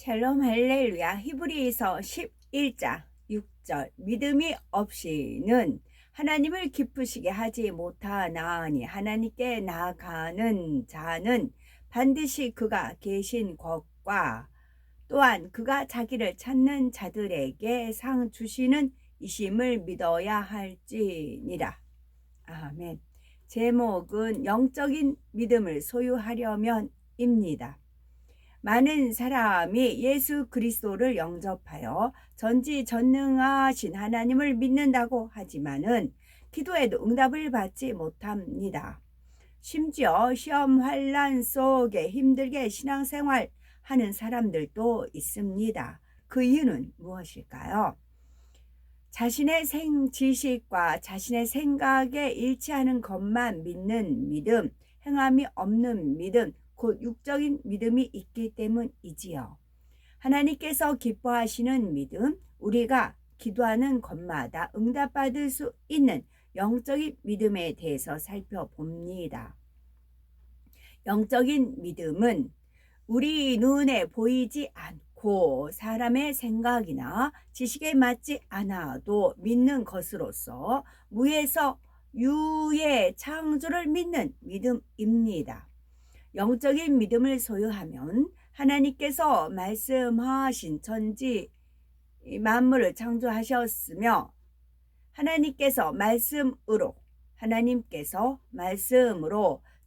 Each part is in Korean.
샬롬 할렐루야. 히브리서 11장 6절 믿음이 없이는 하나님을 기쁘시게 하지 못하나니 하나님께 나아가는 자는 반드시 그가 계신 것과 또한 그가 자기를 찾는 자들에게 상 주시는 이심을 믿어야 할지니라. 아멘. 제목은 영적인 믿음을 소유하려면입니다. 많은 사람이 예수 그리스도를 영접하여 전지전능하신 하나님을 믿는다고 하지만은 기도에도 응답을 받지 못합니다. 심지어 시험 환난 속에 힘들게 신앙생활 하는 사람들도 있습니다. 그 이유는 무엇일까요? 자신의 지식과 자신의 생각에 일치하는 것만 믿는 믿음, 행함이 없는 믿음, 곧 육적인 믿음이 있기 때문이지요. 하나님께서 기뻐하시는 믿음, 우리가 기도하는 것마다 응답받을 수 있는 영적인 믿음에 대해서 살펴봅니다. 영적인 믿음은 우리 눈에 보이지 않고 사람의 생각이나 지식에 맞지 않아도 믿는 것으로서 무에서 유의 창조를 믿는 믿음입니다. 영적인 믿음을 소유하면 하나님께서 말씀하신 천지 만물을 창조하셨으며 하나님께서 말씀으로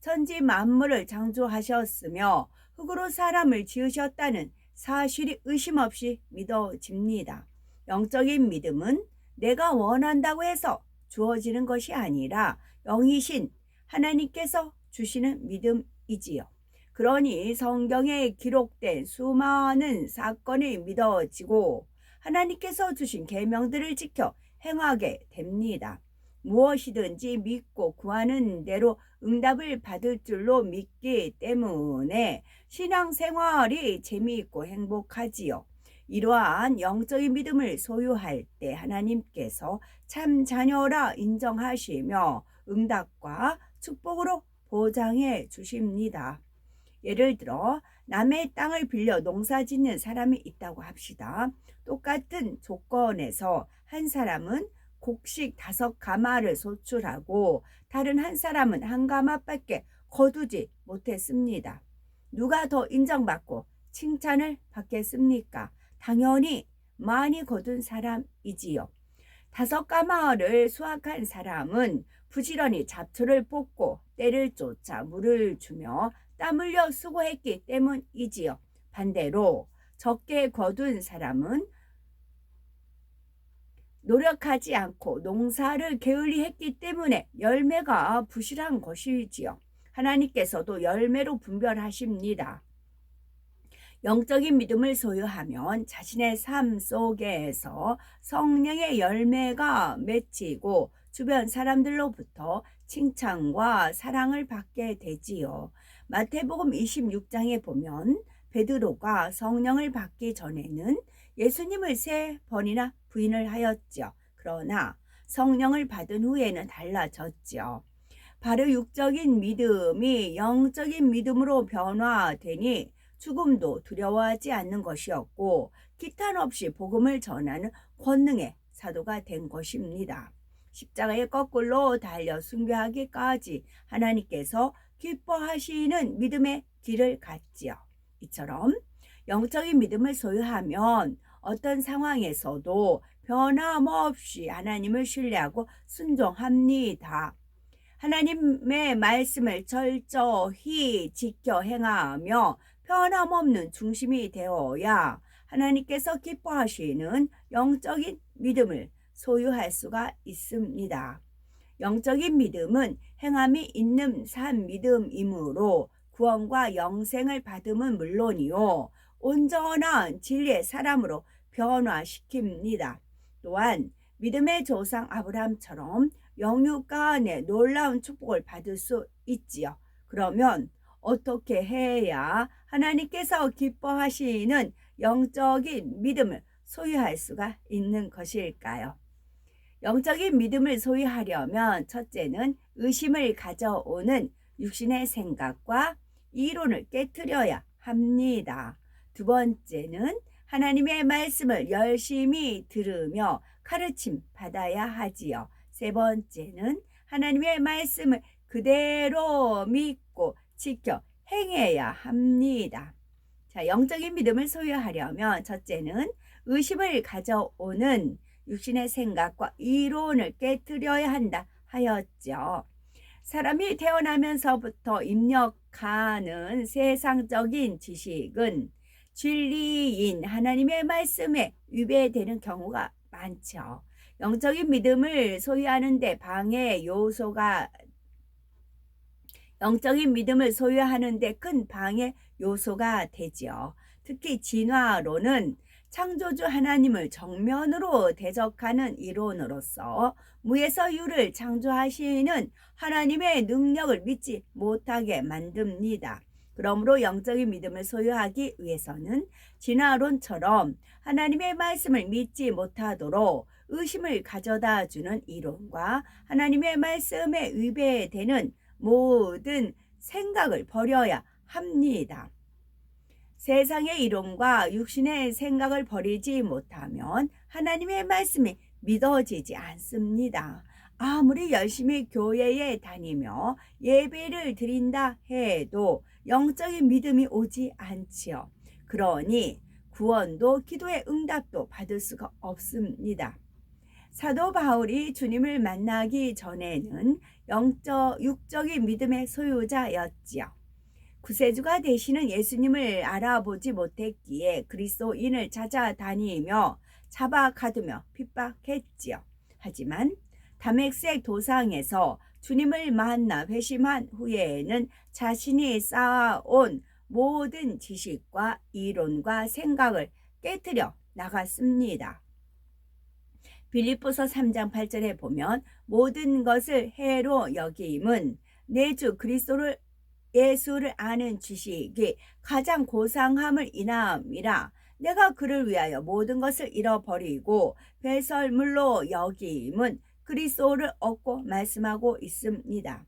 천지 만물을 창조하셨으며 흙으로 사람을 지으셨다는 사실이 의심 없이 믿어집니다. 영적인 믿음은 내가 원한다고 해서 주어지는 것이 아니라 영이신 하나님께서 주시는 믿음이지요. 그러니 성경에 기록된 수많은 사건이 믿어지고 하나님께서 주신 계명들을 지켜 행하게 됩니다. 무엇이든지 믿고 구하는 대로 응답을 받을 줄로 믿기 때문에 신앙생활이 재미있고 행복하지요. 이러한 영적인 믿음을 소유할 때 하나님께서 참 자녀라 인정하시며 응답과 축복으로 보장해 주십니다. 예를 들어 남의 땅을 빌려 농사 짓는 사람이 있다고 합시다. 똑같은 조건에서 한 사람은 곡식 5가마를 소출하고 다른 한 사람은 1가마밖에 거두지 못했습니다. 누가 더 인정받고 칭찬을 받겠습니까? 당연히 많이 거둔 사람이지요. 5가마를 수확한 사람은 부지런히 잡초를 뽑고 때를 쫓아 물을 주며 땀 흘려 수고했기 때문이지요. 반대로 적게 거둔 사람은 노력하지 않고 농사를 게을리 했기 때문에 열매가 부실한 것이지요. 하나님께서도 열매로 분별하십니다. 영적인 믿음을 소유하면 자신의 삶 속에서 성령의 열매가 맺히고 주변 사람들로부터 칭찬과 사랑을 받게 되지요. 마태복음 26장에 보면 베드로가 성령을 받기 전에는 예수님을 3번이나 부인을 하였죠. 그러나 성령을 받은 후에는 달라졌죠. 바로 육적인 믿음이 영적인 믿음으로 변화되니 죽음도 두려워하지 않는 것이었고 기탄 없이 복음을 전하는 권능의 사도가 된 것입니다. 십자가에 거꾸로 달려 순교하기까지 하나님께서 기뻐하시는 믿음의 길을 갔지요. 이처럼 영적인 믿음을 소유하면 어떤 상황에서도 변함없이 하나님을 신뢰하고 순종합니다. 하나님의 말씀을 철저히 지켜 행하며 변함없는 중심이 되어야 하나님께서 기뻐하시는 영적인 믿음을 소유할 수가 있습니다. 영적인 믿음은 행함이 있는 산 믿음이므로 구원과 영생을 받음은 물론이요 온전한 진리의 사람으로 변화시킵니다. 또한 믿음의 조상 아브라함처럼 영육간의 놀라운 축복을 받을 수 있지요. 그러면 어떻게 해야 하나님께서 기뻐하시는 영적인 믿음을 소유할 수가 있는 것일까요? 영적인 믿음을 소유하려면 첫째는 의심을 가져오는 육신의 생각과 이론을 깨트려야 합니다. 두 번째는 하나님의 말씀을 열심히 들으며 가르침 받아야 하지요. 세 번째는 하나님의 말씀을 그대로 믿고 지켜 행해야 합니다. 자, 영적인 믿음을 소유하려면 첫째는 의심을 가져오는 육신의 생각과 이론을 깨트려야 한다 하였죠. 사람이 태어나면서부터 입력하는 세상적인 지식은 진리인 하나님의 말씀에 위배되는 경우가 많죠. 영적인 믿음을 소유하는데 큰 방해 요소가 되지요. 특히 진화론은 창조주 하나님을 정면으로 대적하는 이론으로서 무에서 유를 창조하시는 하나님의 능력을 믿지 못하게 만듭니다. 그러므로 영적인 믿음을 소유하기 위해서는 진화론처럼 하나님의 말씀을 믿지 못하도록 의심을 가져다 주는 이론과 하나님의 말씀에 위배되는 모든 생각을 버려야 합니다. 세상의 이론과 육신의 생각을 버리지 못하면 하나님의 말씀이 믿어지지 않습니다. 아무리 열심히 교회에 다니며 예배를 드린다 해도 영적인 믿음이 오지 않지요. 그러니 구원도 기도의 응답도 받을 수가 없습니다. 사도 바울이 주님을 만나기 전에는 육적인 믿음의 소유자였지요. 구세주가 되시는 예수님을 알아보지 못했기에 그리스도인을 찾아다니며 잡아가두며 핍박했지요. 하지만 다메섹 도상에서 주님을 만나 회심한 후에는 자신이 쌓아온 모든 지식과 이론과 생각을 깨트려 나갔습니다. 빌립보서 3장 8절에 보면 모든 것을 해로 여김은 내 주 그리스도를 예수를 아는 지식이 가장 고상함을 인함이라. 내가 그를 위하여 모든 것을 잃어버리고 배설물로 여김은 그리스도를 얻고 말씀하고 있습니다.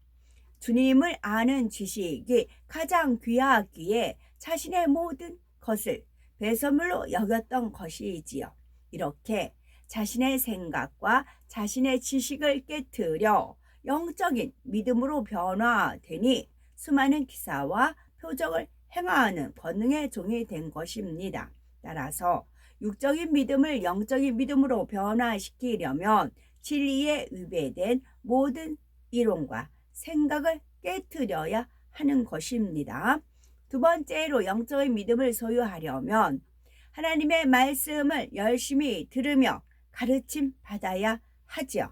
주님을 아는 지식이 가장 귀하기에 자신의 모든 것을 배설물로 여겼던 것이지요. 이렇게 자신의 생각과 자신의 지식을 깨트려 영적인 믿음으로 변화되니 수많은 기사와 표적을 행하는 권능의 종이 된 것입니다. 따라서 육적인 믿음을 영적인 믿음으로 변화시키려면 진리에 위배된 모든 이론과 생각을 깨트려야 하는 것입니다. 두 번째로 영적인 믿음을 소유하려면 하나님의 말씀을 열심히 들으며 가르침 받아야 하지요.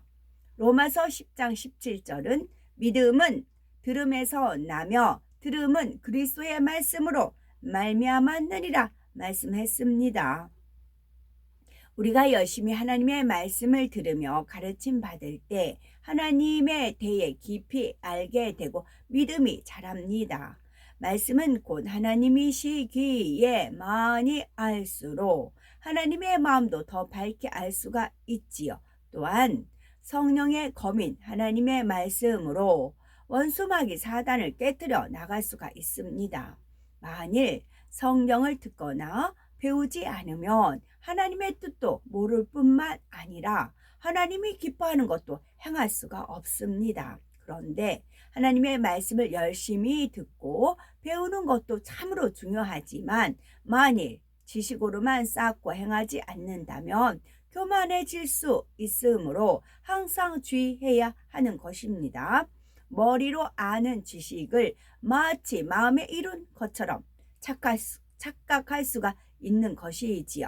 로마서 10장 17절은 믿음은 들음에서 나며 들음은 그리스도의 말씀으로 말미암았느니라 말씀했습니다. 우리가 열심히 하나님의 말씀을 들으며 가르침 받을 때 하나님에 대해 깊이 알게 되고 믿음이 자랍니다. 말씀은 곧 하나님이시기에 많이 알수록 하나님의 마음도 더 밝게 알 수가 있지요. 또한 성령의 검인 하나님의 말씀으로 원수마귀 사단을 깨뜨려 나갈 수가 있습니다. 만일 성경을 듣거나 배우지 않으면 하나님의 뜻도 모를 뿐만 아니라 하나님이 기뻐하는 것도 행할 수가 없습니다. 그런데 하나님의 말씀을 열심히 듣고 배우는 것도 참으로 중요하지만 만일 지식으로만 쌓고 행하지 않는다면 교만해질 수 있으므로 항상 주의해야 하는 것입니다. 머리로 아는 지식을 마치 마음에 이룬 것처럼 착각할 수가 있는 것이지요.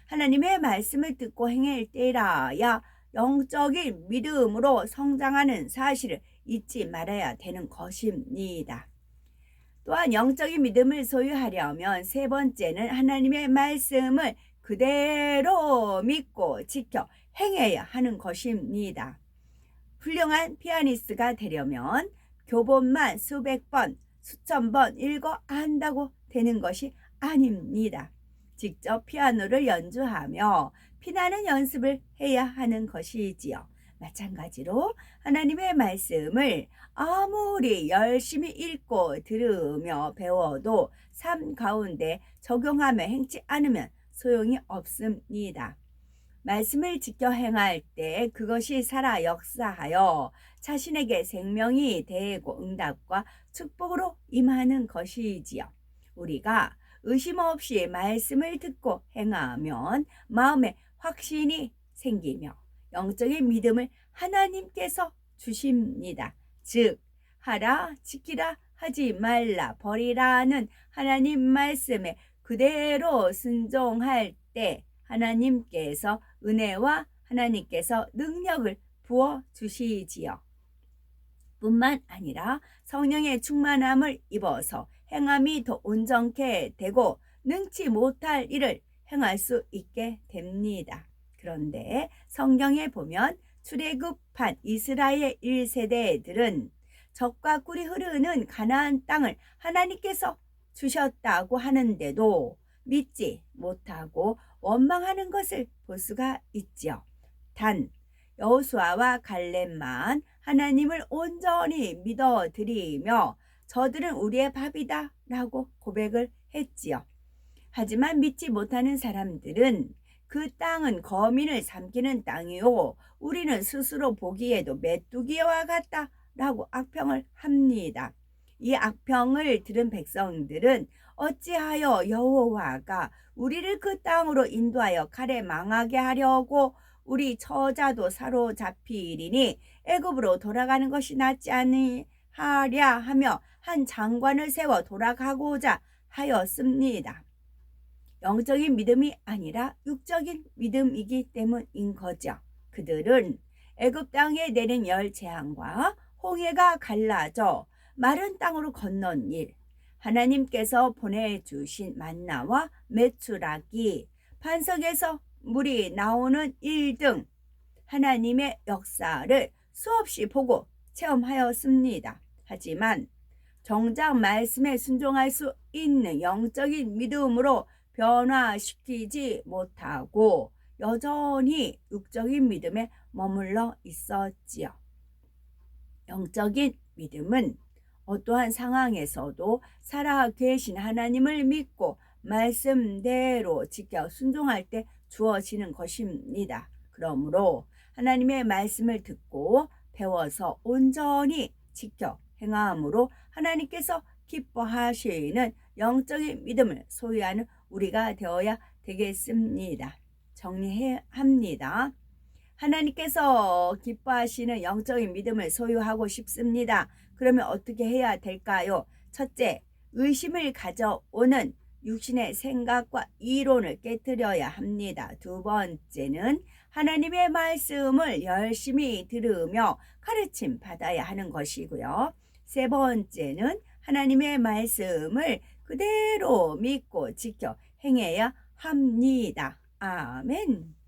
하나님의 말씀을 듣고 행할 때라야 영적인 믿음으로 성장하는 사실을 잊지 말아야 되는 것입니다. 또한 영적인 믿음을 소유하려면 세 번째는 하나님의 말씀을 그대로 믿고 지켜 행해야 하는 것입니다. 훌륭한 피아니스트가 되려면 교본만 수백 번, 수천 번 읽어 안다고 되는 것이 아닙니다. 직접 피아노를 연주하며 피나는 연습을 해야 하는 것이지요. 마찬가지로 하나님의 말씀을 아무리 열심히 읽고 들으며 배워도 삶 가운데 적용하며 행치 않으면 소용이 없습니다. 말씀을 지켜 행할 때 그것이 살아 역사하여 자신에게 생명이 되고 응답과 축복으로 임하는 것이지요. 우리가 의심 없이 말씀을 듣고 행하면 마음에 확신이 생기며 영적인 믿음을 하나님께서 주십니다. 즉 하라 지키라 하지 말라 버리라는 하나님 말씀에 그대로 순종할 때 하나님께서 은혜와 하나님께서 능력을 부어 주시지요. 뿐만 아니라 성령의 충만함을 입어서 행함이 더 온전케 되고 능치 못할 일을 행할 수 있게 됩니다. 그런데 성경에 보면 출애굽한 이스라엘 1세대들은 젖과 꿀이 흐르는 가나안 땅을 하나님께서 주셨다고 하는데도 믿지 못하고 원망하는 것을 볼 수가 있지요. 단 여호수아와 갈렙만 하나님을 온전히 믿어드리며 저들은 우리의 밥이다 라고 고백을 했지요. 하지만 믿지 못하는 사람들은 그 땅은 거민을 삼키는 땅이요 우리는 스스로 보기에도 메뚜기와 같다 라고 악평을 합니다. 이 악평을 들은 백성들은 어찌하여 여호와가 우리를 그 땅으로 인도하여 칼에 망하게 하려고 우리 처자도 사로잡히리니 애굽으로 돌아가는 것이 낫지 아니하랴 하며 한 장관을 세워 돌아가고자 하였습니다. 영적인 믿음이 아니라 육적인 믿음이기 때문인 거죠. 그들은 애굽 땅에 내린 열 재앙과 홍해가 갈라져 마른 땅으로 건넌 일, 하나님께서 보내주신 만나와 메추라기, 반석에서 물이 나오는 일 등 하나님의 역사를 수없이 보고 체험하였습니다. 하지만 정작 말씀에 순종할 수 있는 영적인 믿음으로 변화시키지 못하고 여전히 육적인 믿음에 머물러 있었지요. 영적인 믿음은 어떠한 상황에서도 살아계신 하나님을 믿고 말씀대로 지켜 순종할 때 주어지는 것입니다. 그러므로 하나님의 말씀을 듣고 배워서 온전히 지켜 행함으로 하나님께서 기뻐하시는 영적인 믿음을 소유하는 우리가 되어야 되겠습니다. 정리해야 합니다. 하나님께서 기뻐하시는 영적인 믿음을 소유하고 싶습니다. 그러면 어떻게 해야 될까요? 첫째, 의심을 가져오는 육신의 생각과 이론을 깨뜨려야 합니다. 두 번째는 하나님의 말씀을 열심히 들으며 가르침 받아야 하는 것이고요. 세 번째는 하나님의 말씀을 그대로 믿고 지켜 행해야 합니다. 아멘.